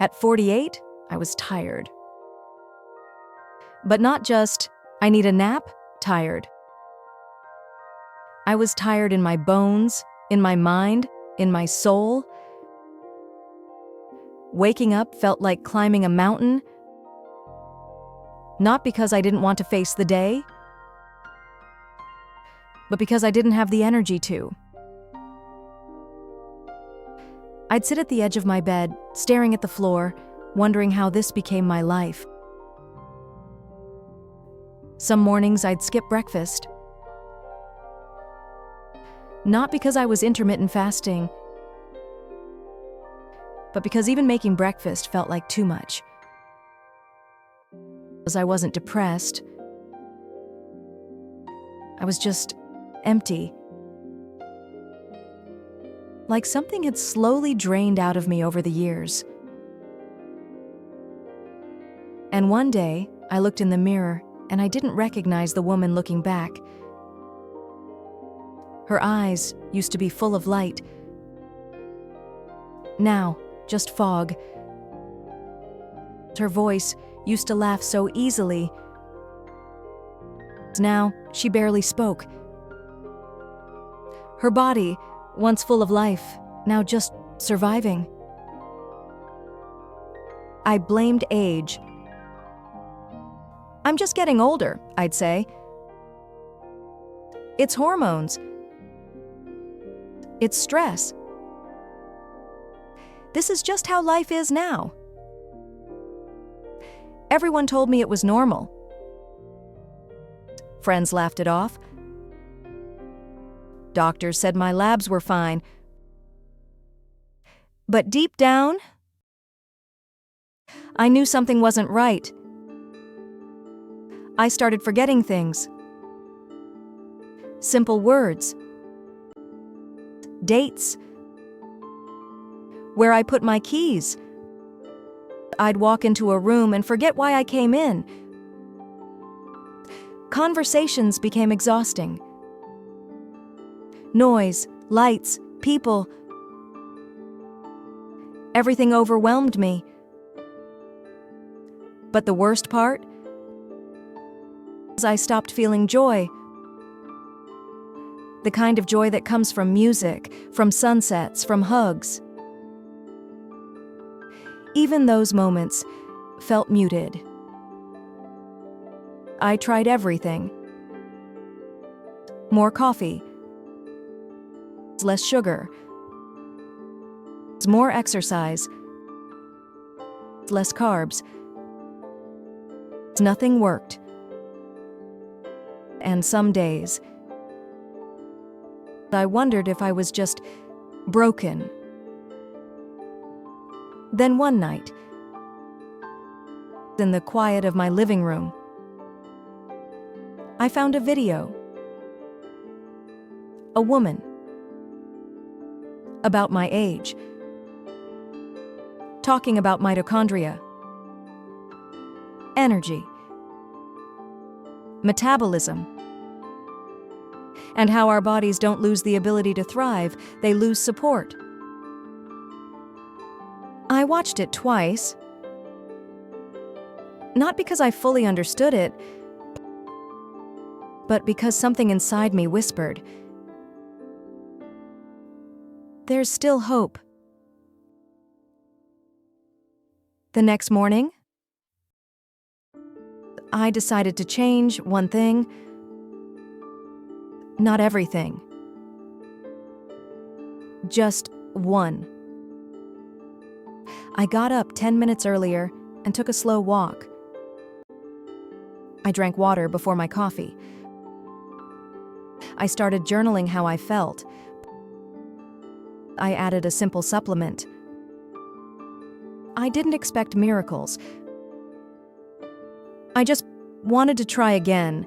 At 48, I was tired. But not just, I need a nap, tired. I was tired in my bones, in my mind, in my soul. Waking up felt like climbing a mountain, not because I didn't want to face the day, but because I didn't have the energy to. I'd sit at the edge of my bed, staring at the floor, wondering how this became my life. Some mornings I'd skip breakfast. Not because I was intermittent fasting, but because even making breakfast felt like too much. Because I wasn't depressed. I was just empty. Like something had slowly drained out of me over the years. And one day, I looked in the mirror and I didn't recognize the woman looking back. Her eyes used to be full of light. Now, just fog. Her voice used to laugh so easily. Now, she barely spoke. Her body, once full of life, now just surviving. I blamed age. I'm just getting older, I'd say. It's hormones. It's stress. This is just how life is now. Everyone told me it was normal. Friends laughed it off. Doctors said my labs were fine. But deep down, I knew something wasn't right. I started forgetting things. Simple words. Dates. Where I put my keys. I'd walk into a room and forget why I came in. Conversations became exhausting. Noise, lights, people. Everything overwhelmed me. But the worst part? I stopped feeling joy. The kind of joy that comes from music, from sunsets, from hugs. Even those moments felt muted. I tried everything. More coffee. Less sugar. More exercise. Less carbs. Nothing worked. And some days, I wondered if I was just broken. Then one night, in the quiet of my living room, I found a video. A woman. About my age. Talking about mitochondria. Energy. Metabolism. And how our bodies don't lose the ability to thrive, they lose support. I watched it twice. Not because I fully understood it, but because something inside me whispered, "There's still hope." The next morning, I decided to change one thing. Not everything. Just one. I got up 10 minutes earlier and took a slow walk. I drank water before my coffee. I started journaling how I felt. I added a simple supplement. I didn't expect miracles. I just wanted to try again.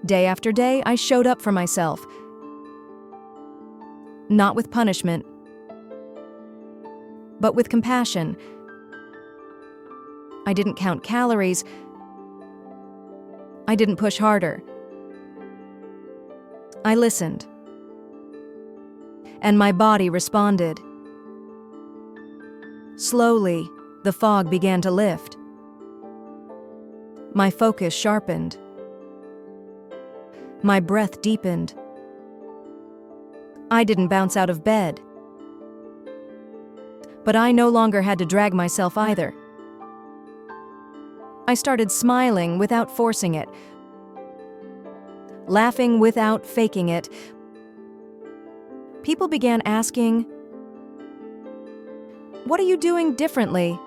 Day after day, I showed up for myself. Not with punishment, but with compassion. I didn't count calories. I didn't push harder. I listened. And my body responded. Slowly, the fog began to lift. My focus sharpened. My breath deepened. I didn't bounce out of bed. But I no longer had to drag myself either. I started smiling without forcing it, laughing without faking it. People began asking, "What are you doing differently?"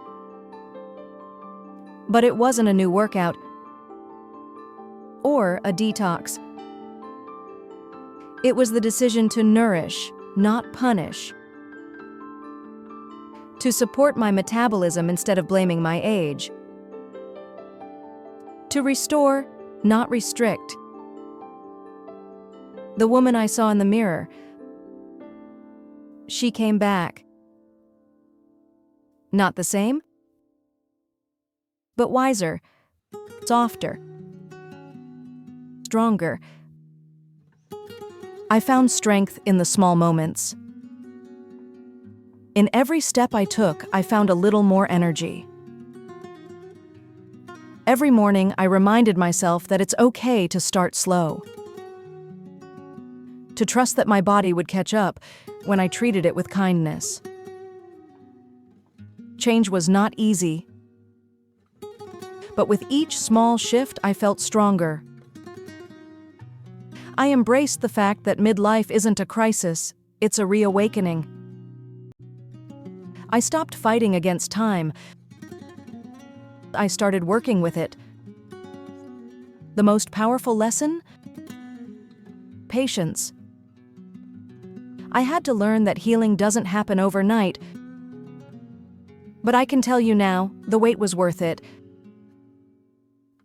But it wasn't a new workout or a detox. It was the decision to nourish, not punish. To support my metabolism instead of blaming my age. To restore, not restrict. The woman I saw in the mirror, she came back. Not the same, but wiser, softer, stronger. I found strength in the small moments. In every step I took, I found a little more energy. Every morning, I reminded myself that it's okay to start slow. To trust that my body would catch up when I treated it with kindness. Change was not easy, but with each small shift, I felt stronger. I embraced the fact that midlife isn't a crisis, it's a reawakening. I stopped fighting against time. I started working with it. The most powerful lesson? Patience. I had to learn that healing doesn't happen overnight. But I can tell you now, the wait was worth it.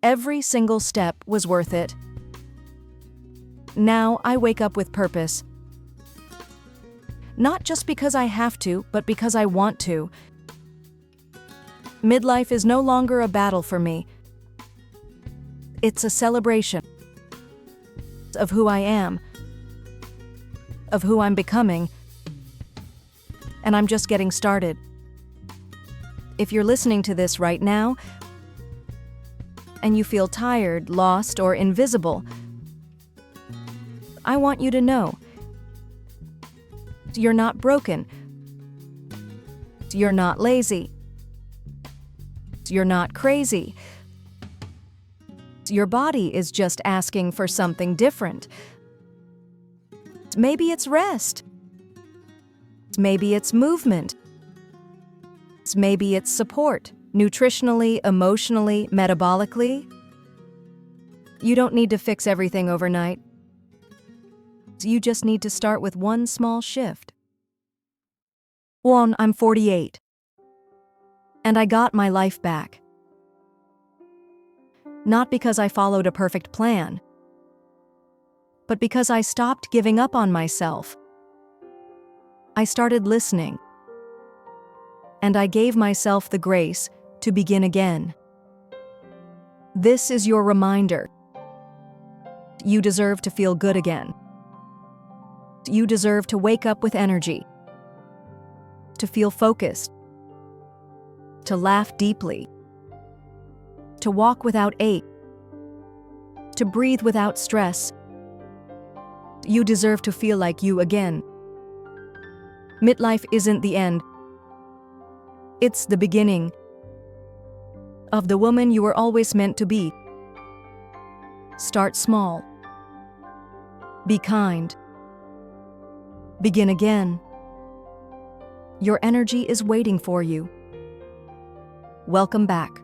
Every single step was worth it. Now I wake up with purpose. Not just because I have to, but because I want to. Midlife is no longer a battle for me. It's a celebration of who I am, of who I'm becoming, and I'm just getting started. If you're listening to this right now, and you feel tired, lost, or invisible, I want you to know you're not broken. You're not lazy. You're not crazy. Your body is just asking for something different. Maybe it's rest. Maybe it's movement. Maybe it's support, nutritionally, emotionally, metabolically. You don't need to fix everything overnight. You just need to start with one small shift. One, I'm 48. And I got my life back. Not because I followed a perfect plan, but because I stopped giving up on myself. I started listening. And I gave myself the grace to begin again. This is your reminder. You deserve to feel good again. You deserve to wake up with energy, to feel focused, to laugh deeply, to walk without ache, to breathe without stress. You deserve to feel like you again. Midlife isn't the end. It's the beginning of the woman you were always meant to be. Start small. Be kind. Begin again. Your energy is waiting for you. Welcome back.